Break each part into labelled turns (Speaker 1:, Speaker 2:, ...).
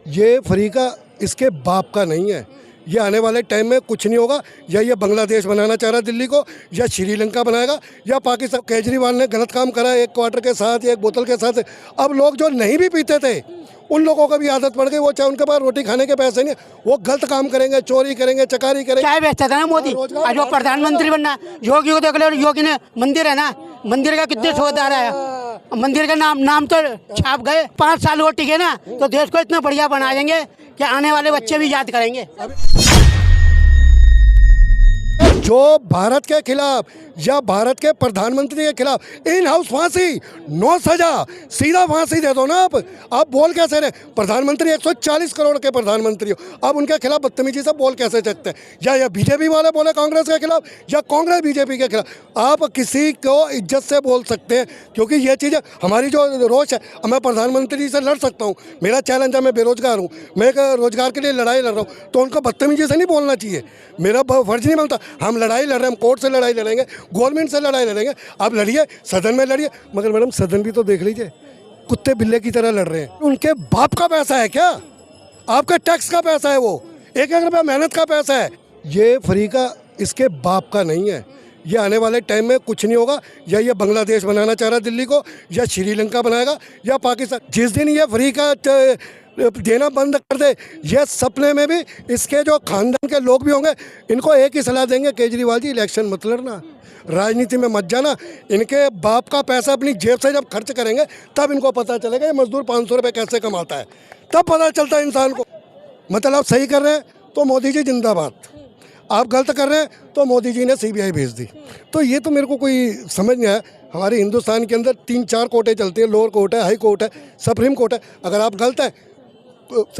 Speaker 1: ये फ्री का इसके बाप का नहीं है। ये आने वाले टाइम में कुछ नहीं होगा। या ये बांग्लादेश बनाना चाह रहा है दिल्ली को, या श्रीलंका बनाएगा, या पाकिस्तान। केजरीवाल ने गलत काम करा एक क्वार्टर के साथ या एक बोतल के साथ। अब लोग जो नहीं भी पीते थे उन लोगों को भी आदत पड़ गई। वो चाहे उनके पास रोटी खाने के पैसे नहीं, वो गलत काम करेंगे, चोरी करेंगे, चकारी करेंगे।
Speaker 2: चाय बेचता था ना मोदी, आज वो प्रधानमंत्री बनना। योगी को देख लो, योगी ने मंदिर है ना, मंदिर का कितने ठेकेदार है, मंदिर का नाम तो छाप गए। 5 साल वो टिके ना तो देश को इतना बढ़िया बना देंगे कि आने वाले बच्चे भी याद करेंगे।
Speaker 1: जो भारत के खिलाफ या भारत के प्रधानमंत्री के खिलाफ इन हाउस फांसी, 9 सजा, सीधा फांसी दे दो ना। आप बोल कैसे रहे? प्रधानमंत्री 140 करोड़ के प्रधानमंत्री हो, अब उनके खिलाफ बदतमीजी से बोल कैसे सकते हैं? या बीजेपी वाले बोले कांग्रेस के खिलाफ, या कांग्रेस बीजेपी के खिलाफ। आप किसी को इज्जत से बोल सकते हैं, क्योंकि ये चीज़ हमारी जो रोष है, मैं प्रधानमंत्री से लड़ सकता हूँ। मेरा चैलेंज है, मैं बेरोजगार हूँ, मैं एक रोजगार के लिए लड़ाई लड़ रहा हूँ, तो उनको बदतमीजी से नहीं बोलना चाहिए। मेरा फर्ज नहीं बनता। हम लड़ाई लड़ रहे हैं, हम कोर्ट से लड़ाई लड़ेंगे, गवर्नमेंट से लड़ाई लड़ेंगे। आप लड़िए, सदन में लड़िए, मगर मैडम सदन भी तो देख लीजिए, कुत्ते बिल्ले की तरह लड़ रहे हैं। उनके बाप का पैसा है क्या? आपका टैक्स का पैसा है, वो 1-1 रुपया मेहनत का पैसा है। ये फ्री का इसके बाप का नहीं है। ये आने वाले टाइम में कुछ नहीं होगा। या ये बांग्लादेश बनाना चाह रहा है दिल्ली को, या श्रीलंका बनाएगा, या पाकिस्तान। जिस दिन ये फ्री का देना बंद कर दे, ये सपने में भी इसके जो खानदान के लोग भी होंगे, इनको एक ही सलाह देंगे, केजरीवाल जी इलेक्शन मत लड़ना, राजनीति में मत जाना। इनके बाप का पैसा अपनी जेब से जब खर्च करेंगे तब इनको पता चलेगा ये मजदूर 500 रुपये कैसे कमाता है, तब पता चलता है इंसान को। मतलब आप सही कर रहे हैं तो मोदी जी जिंदाबाद, आप गलत कर रहे हैं तो मोदी जी ने CBI भेज दी। तो ये तो मेरे को कोई समझ नहीं आया। हमारे हिंदुस्तान के अंदर 3-4 कोर्टें चलती हैं, लोअर कोर्ट है, हाई कोर्ट है, सुप्रीम कोर्ट है। अगर आप गलत है,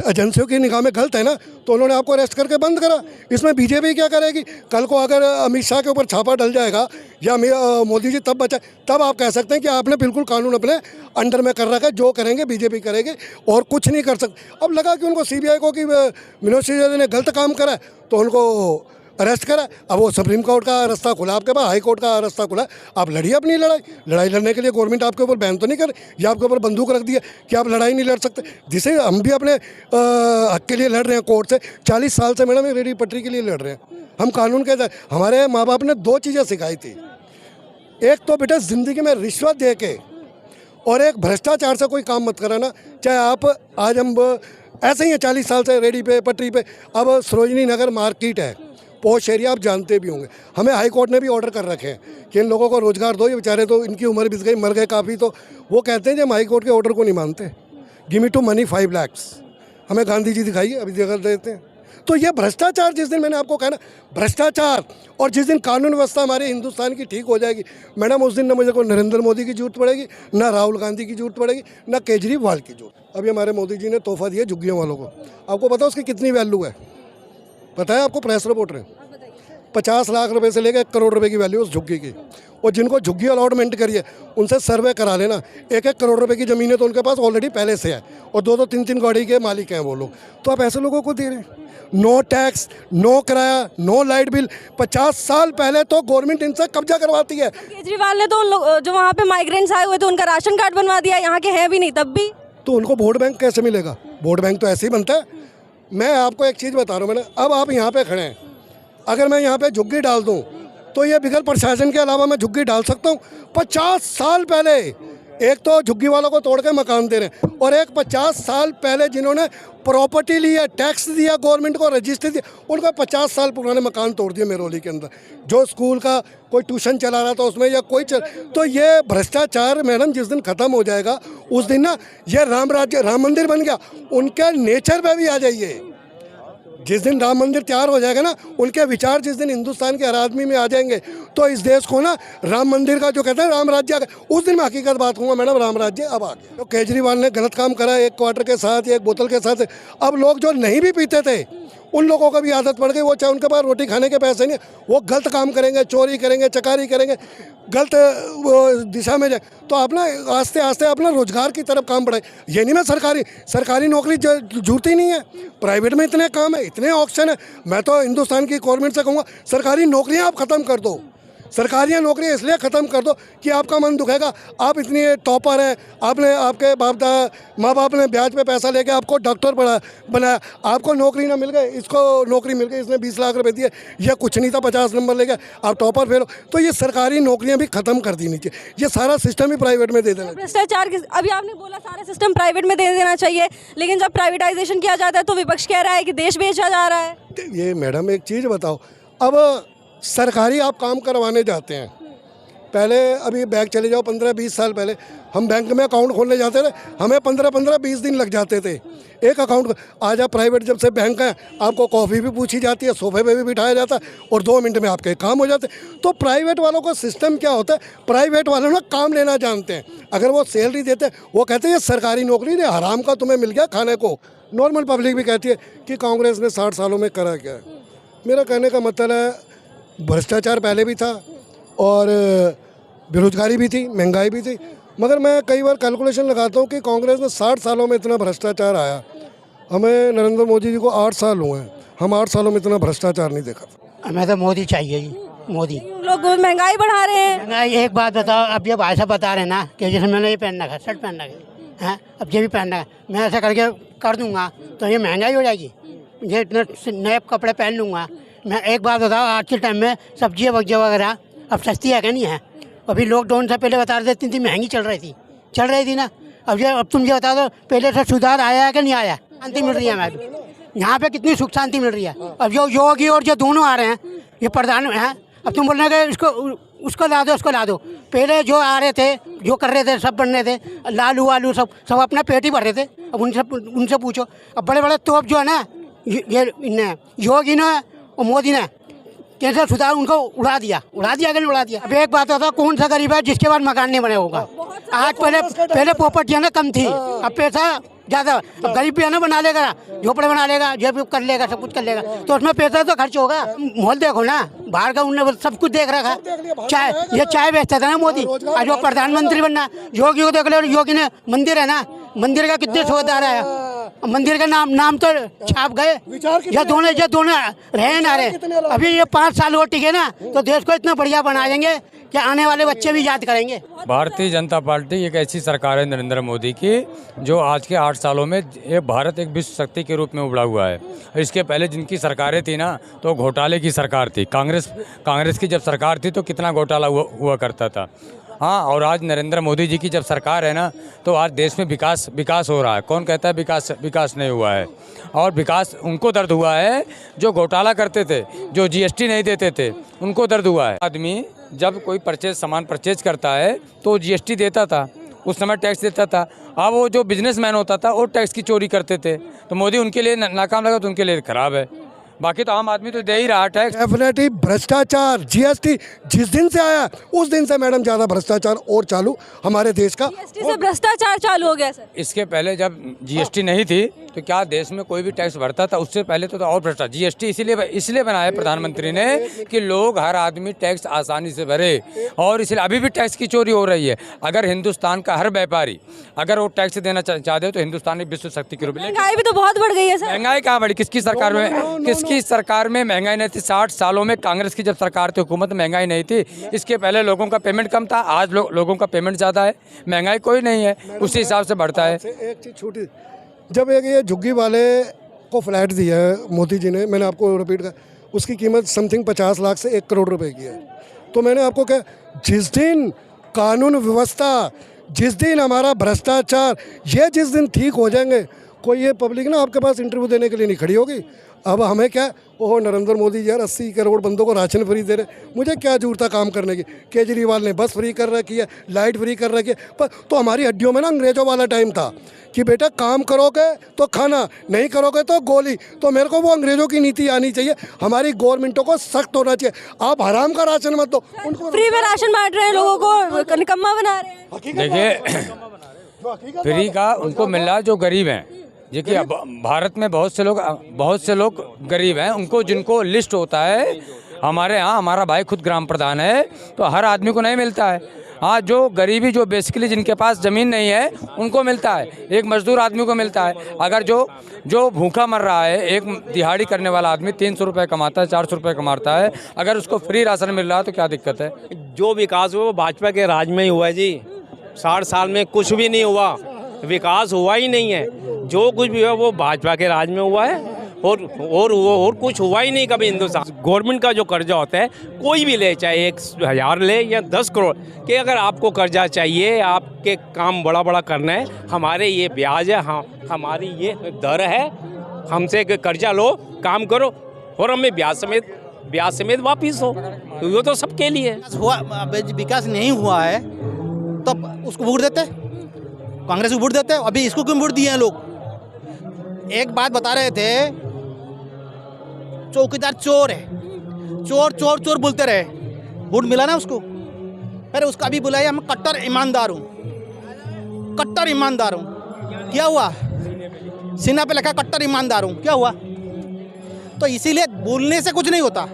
Speaker 1: एजेंसियों की निगाह में गलत है ना, तो उन्होंने आपको अरेस्ट करके बंद करा। इसमें बीजेपी क्या करेगी? कल को अगर अमित शाह के ऊपर छापा डल जाएगा या मोदी जी तब बचा, तब आप कह सकते हैं कि आपने बिल्कुल कानून अपने अंडर में कर रखा है, जो करेंगे बीजेपी करेगी और कुछ नहीं कर सकते। अब लगा कि उनको CBI को कि मनोज सिन्हा ने गलत काम करा है तो उनको अरेस्ट करा। अब वो सुप्रीम कोर्ट का रास्ता खुला, आपके पास हाई कोर्ट का रास्ता खुला। आप लड़िए अपनी लड़ाई लड़ने के लिए गवर्नमेंट आपके ऊपर बैन तो नहीं कर, या आपके ऊपर बंदूक रख दिया कि आप लड़ाई नहीं लड़ सकते। जिसे हम भी अपने हक के लिए लड़ रहे हैं कोर्ट से। 40 साल से मैडम रेडी पटरी के लिए लड़ रहे हैं हम कानून के। हमारे माँ बाप ने 2 चीज़ें सिखाई थी। एक तो बेटा ज़िंदगी में रिश्वत दे के, और एक भ्रष्टाचार से कोई काम मत कराना। चाहे आप आज हम ऐसे ही हैं 40 साल से रेडी पे पटरी पे। अब सरोजनी नगर मार्केट है, पोश एरिया, आप जानते भी होंगे। हमें हाई कोर्ट ने भी ऑर्डर कर रखे हैं कि इन लोगों को रोज़गार दो। ये बेचारे तो इनकी उम्र बीत गई, मर गए काफ़ी, तो वो कहते हैं कि हम हाई कोर्ट के ऑर्डर को नहीं मानते, give me to money 5 lakh. हमें गांधी जी दिखाइए, अभी जगह देते हैं। तो ये भ्रष्टाचार, जिस दिन मैंने आपको कहा ना भ्रष्टाचार, और जिस दिन कानून व्यवस्था हमारे हिंदुस्तान की ठीक हो जाएगी मैडम, उस दिन न मुझे को नरेंद्र मोदी की जरूरत पड़ेगी, ना राहुल गांधी की जरूरत पड़ेगी, ना केजरीवाल की जरूरत। अभी हमारे मोदी जी ने तोहफा दिया झुग्गियों वालों को। आपको पता है उसकी कितनी वैल्यू है? पता है आपको? प्रेस रिपोर्टर है, 50 लाख रुपए से लेकर 1 करोड़ रुपए की वैल्यू उस झुग्गी की। और जिनको झुग्गी अलॉटमेंट करिए उनसे सर्वे करा लेना। 1-1 करोड़ रुपए की ज़मीनें तो उनके पास ऑलरेडी पहले से है, और 2-2, 3-3 गाड़ी के मालिक हैं वो लोग। तो आप ऐसे लोगों को दे रहे हैं, नो टैक्स, नो किराया, नो लाइट बिल। 50 साल पहले तो गवर्नमेंट इनसे कब्जा करवाती है।
Speaker 3: केजरीवाल ने तो जो वहाँ पे माइग्रेंट्स आए हुए थे उनका राशन कार्ड बनवा दिया, यहाँ के हैं भी नहीं तब भी।
Speaker 1: तो उनको वोट बैंक कैसे मिलेगा? वोट बैंक तो ऐसे ही बनता है। मैं आपको एक चीज़ बता रहा हूँ मैंने, अब आप यहाँ पे खड़े हैं, अगर मैं यहाँ पे झुग्गी डाल दूँ तो ये बिगड़ प्रशासन के अलावा मैं झुग्गी डाल सकता हूँ? 50 साल पहले एक तो झुग्गी वालों को तोड़ के मकान दे रहे हैं, और एक 50 साल पहले जिन्होंने प्रॉपर्टी ली है, टैक्स दिया गवर्नमेंट को, रजिस्ट्री दिया, उनको 50 साल पुराने मकान तोड़ दिए मेरोली के अंदर। जो स्कूल का कोई ट्यूशन चला रहा था उसमें, या कोई तो ये भ्रष्टाचार मैडम जिस दिन ख़त्म हो जाएगा उस दिन ना ये राम मंदिर बन गया, उनके नेचर पे भी आ जाइए। जिस दिन राम मंदिर तैयार हो जाएगा ना, उनके विचार जिस दिन हिंदुस्तान के हर आदमी में आ जाएंगे, तो इस देश को ना राम मंदिर का जो कहते हैं राम राज्य, उस दिन मैं हकीकत बात कहूँगा मैडम, राम राज्य अब आ गया। तो केजरीवाल ने गलत काम करा एक क्वार्टर के साथ या एक बोतल के साथ। अब लोग जो नहीं भी पीते थे उन लोगों को भी आदत पड़ गई। वो चाहे उनके पास रोटी खाने के पैसे नहीं, वो गलत काम करेंगे, चोरी करेंगे, चकारी करेंगे, गलत दिशा में जाए। तो आप ना आस्ते आस्ते अपना रोजगार की तरफ काम बढ़ाए। ये नहीं मैं सरकारी नौकरी जरूरत ही नहीं है, प्राइवेट में इतने काम है, इतने ऑप्शन है। मैं तो हिंदुस्तान की गवर्नमेंट से कहूँगा सरकारी नौकरियाँ आप ख़त्म कर दो। सरकारी नौकरियां इसलिए ख़त्म कर दो कि आपका मन दुखेगा। आप इतनी टॉपर हैं, आपने आपके माँ बाप ने ब्याज पे पैसा लेके आपको डॉक्टर बनाया, आपको नौकरी ना मिल गई, इसको नौकरी मिल गई, इसने 20 लाख रुपए दिए, यह कुछ नहीं था, 50 नंबर ले गए, आप टॉपर फेल हो। तो ये सरकारी नौकरियां भी ख़त्म कर देनी चाहिए, ये सारा सिस्टम ही प्राइवेट में दे देना।
Speaker 3: भ्रष्टाचार अभी आपने बोला सारा सिस्टम प्राइवेट में दे देना चाहिए, लेकिन जब प्राइवेटाइजेशन किया जाता है तो विपक्ष कह रहा है कि देश बेचा जा रहा है।
Speaker 1: ये मैडम एक चीज़ बताओ, अब सरकारी आप काम करवाने जाते हैं, पहले अभी बैग चले जाओ 15-20 साल पहले हम बैंक में अकाउंट खोलने जाते थे, हमें 15-20 दिन लग जाते थे एक अकाउंट। आज आप प्राइवेट जब से बैंक है, आपको कॉफ़ी भी पूछी जाती है, सोफे पे भी बिठाया जाता है और 2 मिनट में आपके काम हो जाते हैं। तो प्राइवेट वालों का सिस्टम क्या होता है, प्राइवेट वालों ना काम लेना जानते हैं। अगर वो सैलरी देते हैं, वो कहते हैं ये सरकारी नौकरी नहीं, हराम का तुम्हें मिल गया खाने को। नॉर्मल पब्लिक भी कहती है कि कांग्रेस ने 60 सालों में करा क्या है। मेरा कहने का मतलब है भ्रष्टाचार पहले भी था और बेरोजगारी भी थी, महंगाई भी थी, मगर मैं कई बार कैलकुलेशन लगाता हूँ कि कांग्रेस ने 60 सालों में इतना भ्रष्टाचार आया, हमें नरेंद्र मोदी जी को 8 साल हुए हैं, हम 8 सालों में इतना भ्रष्टाचार नहीं देखा।
Speaker 2: हमें तो मोदी चाहिए जी, मोदी।
Speaker 3: लोग महंगाई बढ़ा रहे हैं।
Speaker 2: महंगाई, एक बात बताओ, अब ये भाई साहब बता रहे हैं ना कि जैसे मैंने ये पहनना है, शर्ट पहनना है, अब ये भी पहनना है, मैं ऐसा करके कर दूंगा तो ये महंगाई हो जाएगी। ये इतने नए कपड़े पहन लूँगा मैं। एक बात बताओ, आज के टाइम में सब्जियाँ वब्जियाँ वगैरह अब सस्ती है क्या, नहीं है? अभी लॉकडाउन से पहले बता रहे थे इतनी महंगी चल रही थी ना। अब तुम ये बता दो, पहले से सुधार आया है कि नहीं आया? शांति मिल रही है हमें यहाँ पे, कितनी सुख शांति मिल रही है। अब जो योगी और जो दोनों आ रहे हैं, ये प्रधान हैं, अब तुम बोल रहे कि उसको ला दो, उसको ला दो। पहले जो आ रहे थे, जो कर रहे थे, सब बन रहे थे, लालू वालू सब अपना पेट ही भर रहे थे। अब उनसे पूछो, अब बड़े बड़े तोप जो है ना, ये योगी ने और मोदी ने कैसे सुधार उनको उड़ा दिया कि नहीं उड़ा दिया। अब एक बात होता, कौन सा गरीब है जिसके बाद मकान नहीं बने होगा? आज पहले प्रॉपर्टी है ना कम थी, अब पैसा ज़्यादा। अब गरीब भी है ना बना लेगा, झोपड़े बना लेगा, जब कर लेगा, सब कुछ कर लेगा, तो उसमें पैसा तो खर्च होगा। माहौल देखो ना, बाहर का उनने सब कुछ देख रखा। चाय बेचता था ना मोदी, आज वो प्रधानमंत्री बनना। योगी को देख लो, योगी ने मंदिर है ना, मंदिर का कितने ठेकेदार है, मंदिर का नाम तो छाप गए। ये दोनों रहे ना रहे, अभी ये 5 साल और टिके ना तो देश को इतना बढ़िया बना देंगे कि आने वाले बच्चे भी याद करेंगे।
Speaker 4: भारतीय जनता पार्टी एक ऐसी सरकार है नरेंद्र मोदी की, जो आज के 8 सालों में ये भारत एक विश्व शक्ति के रूप में उभरा हुआ है। इसके पहले जिनकी सरकारें थी ना, तो घोटाले की सरकार थी। कांग्रेस की जब सरकार थी तो कितना घोटाला हुआ करता था। हाँ, और आज नरेंद्र मोदी जी की जब सरकार है ना, तो आज देश में विकास हो रहा है। कौन कहता है विकास नहीं हुआ है? और विकास उनको दर्द हुआ है जो घोटाला करते थे, जो जीएसटी नहीं देते थे, उनको दर्द हुआ है। आदमी जब कोई सामान परचेज करता है तो जीएसटी देता था, उस समय टैक्स देता था। अब वो जो बिजनेसमैन होता था वो टैक्स की चोरी करते थे, तो मोदी उनके लिए नाकाम लगा, तो उनके लिए खराब है। बाकी तो आम आदमी तो दे ही रहा टैक्स।
Speaker 1: डेफिनेटली भ्रष्टाचार, जीएसटी जिस दिन से आया उस दिन से मैडम ज़्यादा भ्रष्टाचार और चालू हमारे देश का।
Speaker 3: जीएसटी से भ्रष्टाचार चालू हो गया सर।
Speaker 4: इसके पहले जब जीएसटी नहीं थी तो क्या देश में कोई भी टैक्स भरता था? उससे पहले तो और भ्रष्टाचार। जीएसटी इसलिए बनाया प्रधानमंत्री ने कि लोग, हर आदमी टैक्स आसानी से भरे, और इसलिए अभी भी टैक्स की चोरी हो रही है। अगर हिंदुस्तान का हर व्यापारी अगर वो टैक्स देना चाहते हो तो हिंदुस्तान एक विश्व शक्ति के रूप में।
Speaker 3: महंगाई भी तो बहुत बढ़ गई है सर।
Speaker 4: महंगाई कहाँ बढ़ी? किसकी सरकार में महंगाई नहीं थी? 60 सालों में कांग्रेस की जब सरकार थी, हुकूमत, महंगाई नहीं थी। इसके पहले लोगों का पेमेंट कम था, आज लोगों का पेमेंट ज़्यादा है, महंगाई कोई नहीं है, उसी हिसाब से बढ़ता है।
Speaker 1: एक चीज़ छोटी, जब एक ये झुग्गी वाले को फ्लैट दिया है मोदी जी ने, मैंने आपको रिपीट कर, उसकी कीमत समथिंग 50 लाख से 1 करोड़ रुपए की है। तो मैंने आपको कहा, जिस दिन कानून व्यवस्था, जिस दिन हमारा भ्रष्टाचार, ये जिस दिन ठीक हो जाएंगे, कोई ये पब्लिक ना आपके पास इंटरव्यू देने के लिए नहीं खड़ी होगी। अब हमें क्या, ओहो नरेंद्र मोदी जी यार 80 करोड़ बंदों को राशन फ्री दे रहे, मुझे क्या जरूरत था काम करने की? केजरीवाल ने बस फ्री कर रखी है, लाइट फ्री कर रखी है। पर तो हमारी हड्डियों में ना अंग्रेजों वाला टाइम था कि बेटा काम करोगे तो खाना, नहीं करोगे तो गोली। तो मेरे को वो अंग्रेजों की नीति आनी चाहिए, हमारी गवर्नमेंटों को सख्त होना चाहिए। आप हराम का राशन मत दो उनको।
Speaker 3: फ्री में राशन बांट रहे हैं, लोगों को निकम्मा बना रहे हैं।
Speaker 4: देखिए, फ्री का उनको मिल रहा है जो गरीब हैं। देखिए, भारत में बहुत से लोग गरीब हैं, उनको जिनको लिस्ट होता है। हमारे यहाँ हमारा भाई खुद ग्राम प्रधान है, तो हर आदमी को नहीं मिलता है। हाँ, जो गरीबी, जो बेसिकली जिनके पास ज़मीन नहीं है उनको मिलता है, एक मजदूर आदमी को मिलता है। अगर जो भूखा मर रहा है, एक दिहाड़ी करने वाला आदमी 300 रुपये कमाता है, 400 रुपये कमाता है, अगर उसको फ्री राशन मिल रहा है तो क्या दिक्कत है?
Speaker 5: जो विकास हुआ वो भाजपा के राज में ही हुआ है जी। 60 साल में कुछ भी नहीं हुआ, विकास हुआ ही नहीं है। जो कुछ भी हुआ वो भाजपा के राज में हुआ है और कुछ हुआ ही नहीं कभी हिंदुस्तान। गवर्नमेंट का जो कर्जा होता है, कोई भी ले, चाहे 1,000 ले या 10 करोड़, कि अगर आपको कर्जा चाहिए, आपके काम बड़ा बड़ा करना है, हमारे ये ब्याज है, हाँ हमारी ये दर है, हमसे कर्जा लो, काम करो और हमें ब्याज समेत वापिस हो, तो ये तो सबके लिए है।
Speaker 6: हुआ विकास नहीं हुआ है तो उसको वोट देते, कांग्रेस को वोट देते। अभी इसको क्यों वोट दिए हैं लोग? एक बात बता रहे थे, चौकीदार चोर है, चोर चोर चोर बोलते रहे, वोट मिला ना उसको। फिर उसका अभी बुलाया, मैं कट्टर ईमानदार हूँ, कट्टर ईमानदार हूँ। क्या हुआ? सीना पे लिखा कट्टर ईमानदार हूँ, क्या हुआ? तो इसीलिए बोलने से कुछ नहीं होता,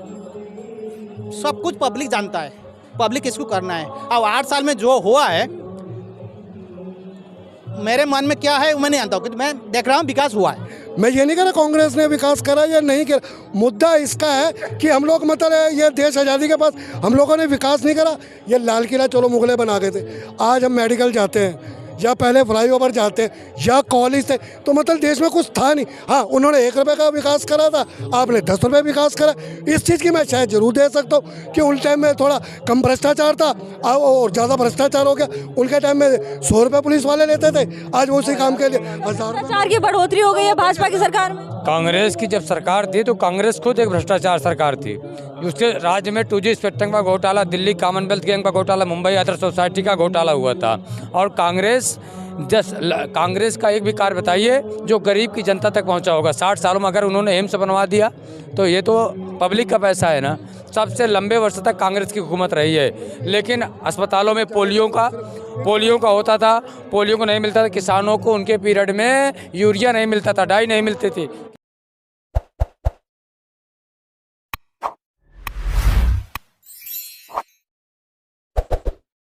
Speaker 6: सब कुछ पब्लिक जानता है, पब्लिक इसको करना है। अब 8 साल में जो हुआ है, मेरे मन में क्या है मैं नहीं जानता हूँ, मैं देख रहा हूँ विकास हुआ है।
Speaker 1: मैं ये नहीं कह रहा कांग्रेस ने विकास करा या नहीं करा, मुद्दा इसका है कि हम लोग मतलब ये देश आज़ादी के बाद हम लोगों ने विकास नहीं करा। ये लाल किला चलो मुगले बना गए थे, आज हम मेडिकल जाते हैं या पहले फ्लाईओवर जाते हैं या कॉलेज थे, तो मतलब देश में कुछ था नहीं। हाँ, उन्होंने 1 रुपये का विकास करा था, आपने 10 रुपये विकास करा। इस चीज़ की मैं शायद जरूर दे सकता हूँ कि उन टाइम में थोड़ा कम भ्रष्टाचार था और ज़्यादा भ्रष्टाचार हो गया। उनके टाइम में 100 रुपये पुलिस वाले लेते थे, आज वो उसी काम के लिए 1000।
Speaker 3: भ्रष्टाचार की बढ़ोतरी हो गई है भाजपा की सरकार में।
Speaker 4: कांग्रेस की जब सरकार थी तो कांग्रेस खुद एक भ्रष्टाचार सरकार थी। उसके राज्य में 2G स्पेक्ट्रम का घोटाला, दिल्ली कॉमनवेल्थ गैंग का घोटाला, मुंबई अदर सोसाइटी का घोटाला हुआ था। और कांग्रेस का एक भी कार्य बताइए जो गरीब की जनता तक पहुंचा होगा। 60 सालों में अगर उन्होंने एम्स बनवा दिया तो ये तो पब्लिक का पैसा है ना। सबसे लंबे वर्ष तक कांग्रेस की हुकूमत रही है, लेकिन अस्पतालों में पोलियो का होता था, पोलियो को नहीं मिलता था। किसानों को उनके पीरियड में यूरिया नहीं मिलता था, डाई नहीं मिलती थी।